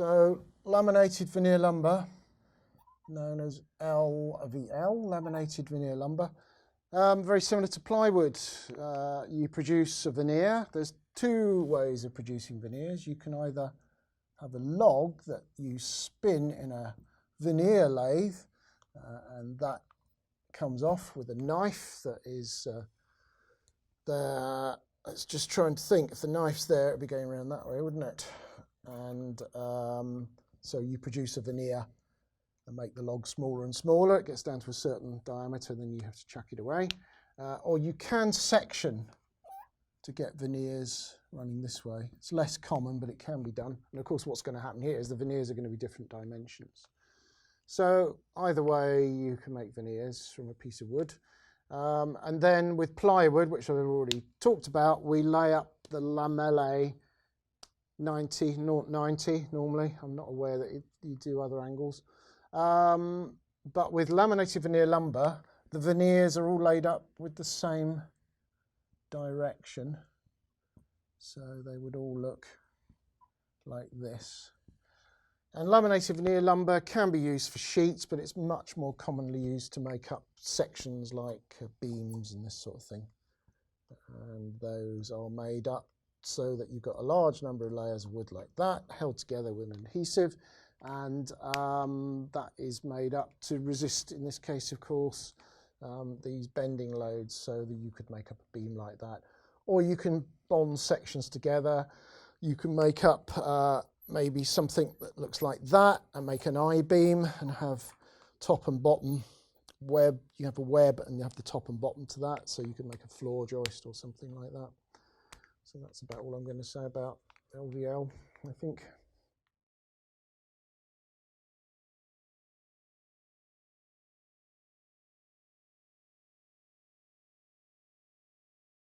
So laminated veneer lumber, known as LVL, laminated veneer lumber. Very similar to plywood. You produce a veneer. There's two ways of producing veneers. You can either have a log that you spin in a veneer lathe, and that comes off with a knife that is there. Let's just try and think. If the knife's there, it'd be going around that way, wouldn't it? And so you produce a veneer and make the log smaller and smaller. It gets down to a certain diameter, and then you have to chuck it away. Or you can section to get veneers running this way. It's less common, but it can be done. And of course, what's going to happen here is the veneers are going to be different dimensions. So either way, you can make veneers from a piece of wood. And then with plywood, which I've already talked about, we lay up the lamellae 90 normally. I'm not aware that you do other angles. But with laminated veneer lumber, the veneers are all laid up with the same direction. So they would all look like this. And laminated veneer lumber can be used for sheets, but it's much more commonly used to make up sections like beams and this sort of thing. And those are made up so that you've got a large number of layers of wood like that, held together with an adhesive, and that is made up to resist, in this case, of course, these bending loads, so that you could make up a beam like that. Or you can bond sections together. You can make up maybe something that looks like that and make an I-beam and have top and bottom web. You have a web and you have the top and bottom to that, so you can make a floor joist or something like that. So that's about all I'm going to say about LVL, I think.